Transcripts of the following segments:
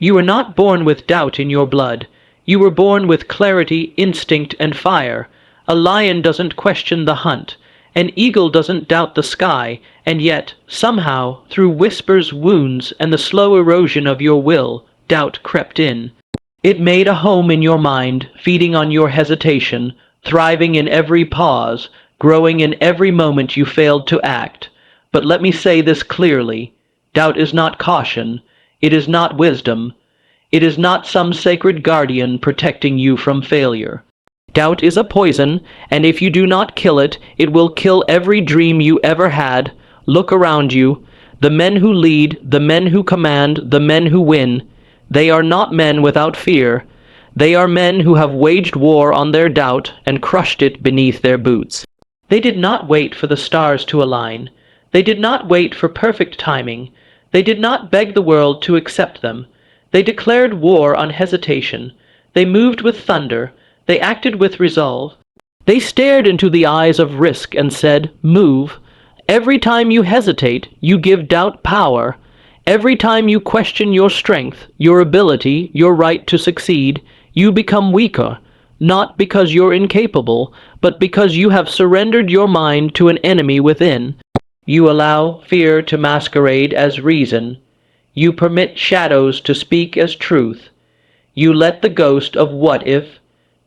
You were not born with doubt in your blood. You were born with clarity, instinct, and fire. A lion doesn't question the hunt. An eagle doesn't doubt the sky, and yet, somehow, through whispers, wounds, and the slow erosion of your will, doubt crept in. It made a home in your mind, feeding on your hesitation, thriving in every pause, growing in every moment you failed to act. But let me say this clearly. Doubt is not caution. It is not wisdom. It is not some sacred guardian protecting you from failure. Doubt is a poison, and if you do not kill it, it will kill every dream you ever had. Look around you. The men who lead, the men who command, the men who win, they are not men without fear. They are men who have waged war on their doubt and crushed it beneath their boots. They did not wait for the stars to align. They did not wait for perfect timing. They did not beg the world to accept them. They declared war on hesitation. They moved with thunder. They acted with resolve. They stared into the eyes of risk and said, "Move." Every time you hesitate, you give doubt power. Every time you question your strength, your ability, your right to succeed, you become weaker, not because you're incapable, but because you have surrendered your mind to an enemy within. You allow fear to masquerade as reason. You permit shadows to speak as truth. You let the ghost of what if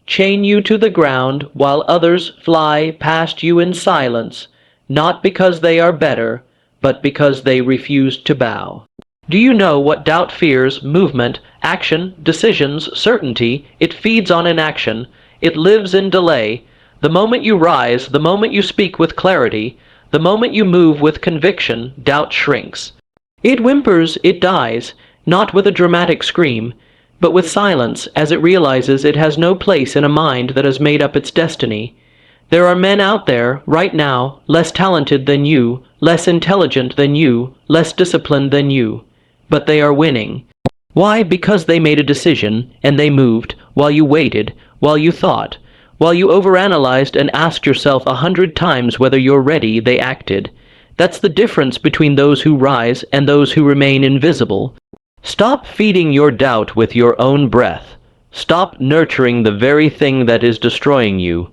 chain you to the ground while others fly past you in silence, not because they are better, but because they refuse to bow. Do you know what doubt fears? Movement, action, decisions, certainty. It feeds on inaction. It lives in delay. The moment you rise, the moment you speak with clarity, the moment you move with conviction, doubt shrinks. It whimpers, it dies, not with a dramatic scream, but with silence, as it realizes it has no place in a mind that has made up its destiny. There are men out there, right now, less talented than you, less intelligent than you, less disciplined than you, but they are winning. Why? Because they made a decision, and they moved, while you waited, while you thought, while you overanalyzed and asked yourself 100 times whether you're ready, they acted. That's the difference between those who rise and those who remain invisible. Stop feeding your doubt with your own breath. Stop nurturing the very thing that is destroying you.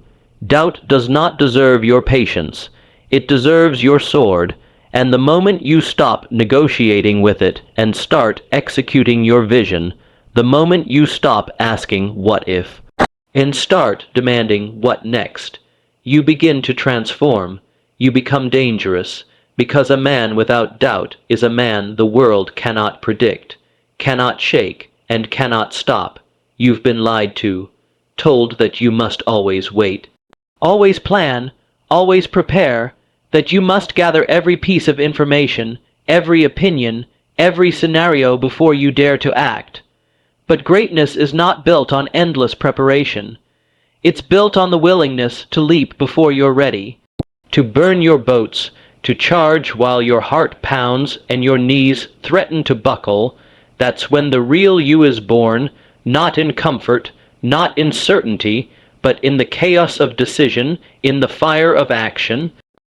Doubt does not deserve your patience. It deserves your sword, and the moment you stop negotiating with it and start executing your vision, the moment you stop asking what if, and start demanding what next, you begin to transform. You become dangerous, because a man without doubt is a man the world cannot predict, cannot shake, and cannot stop. You've been lied to, told that you must always wait, always plan, always prepare, that you must gather every piece of information, every opinion, every scenario before you dare to act. But greatness is not built on endless preparation. It's built on the willingness to leap before you're ready, to burn your boats, to charge while your heart pounds and your knees threaten to buckle. That's when the real you is born, not in comfort, not in certainty, but in the chaos of decision, in the fire of action.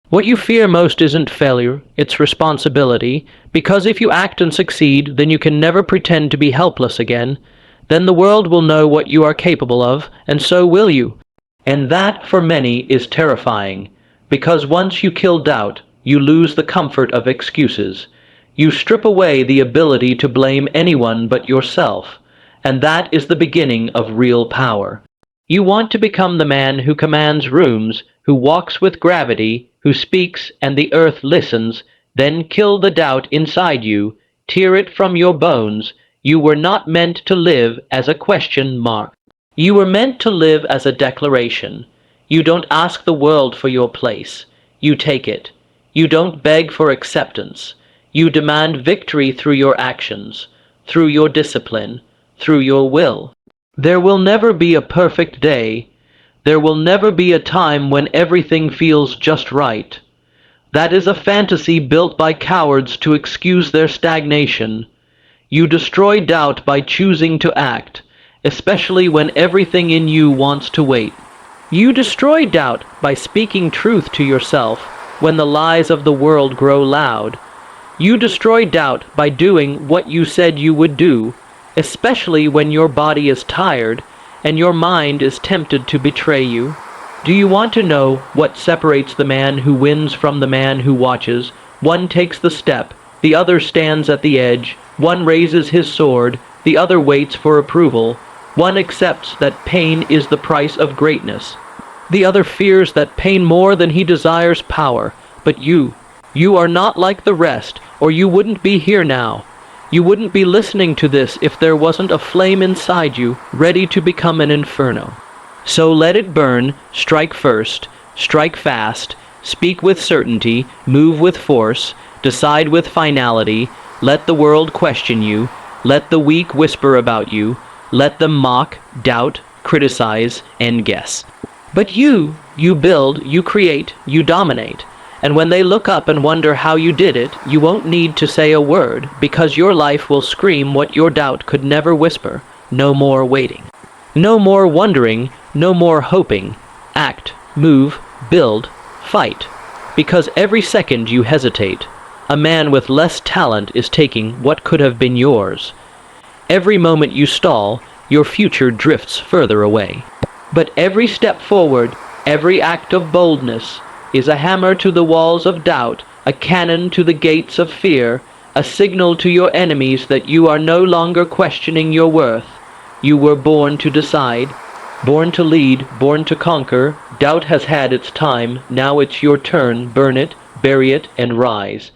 What you fear most isn't failure, it's responsibility, because if you act and succeed, then you can never pretend to be helpless again. Then the world will know what you are capable of, and so will you. And that, for many, is terrifying, because once you kill doubt, you lose the comfort of excuses. You strip away the ability to blame anyone but yourself, and that is the beginning of real power. You want to become the man who commands rooms, who walks with gravity, who speaks and the earth listens, then kill the doubt inside you, tear it from your bones. You were not meant to live as a question mark. You were meant to live as a declaration. You don't ask the world for your place. You take it. You don't beg for acceptance. You demand victory through your actions, through your discipline, through your will. There will never be a perfect day. There will never be a time when everything feels just right. That is a fantasy built by cowards to excuse their stagnation. You destroy doubt by choosing to act, especially when everything in you wants to wait. You destroy doubt by speaking truth to yourself when the lies of the world grow loud. You destroy doubt by doing what you said you would do, especially when your body is tired and your mind is tempted to betray you? Do you want to know what separates the man who wins from the man who watches? One takes the step, the other stands at the edge, one raises his sword, the other waits for approval. One accepts that pain is the price of greatness. The other fears that pain more than he desires power. But you are not like the rest, or you wouldn't be here now. You wouldn't be listening to this if there wasn't a flame inside you, ready to become an inferno. So let it burn, strike first, strike fast, speak with certainty, move with force, decide with finality, let the world question you, let the weak whisper about you, let them mock, doubt, criticize, and guess. But you build, you create, you dominate. And when they look up and wonder how you did it, you won't need to say a word, because your life will scream what your doubt could never whisper. No more waiting. No more wondering, no more hoping. Act, move, build, fight. Because every second you hesitate, a man with less talent is taking what could have been yours. Every moment you stall, your future drifts further away. But every step forward, every act of boldness, is a hammer to the walls of doubt, a cannon to the gates of fear, a signal to your enemies that you are no longer questioning your worth. You were born to decide, born to lead, born to conquer. Doubt has had its time, now it's your turn. Burn it, bury it, and rise.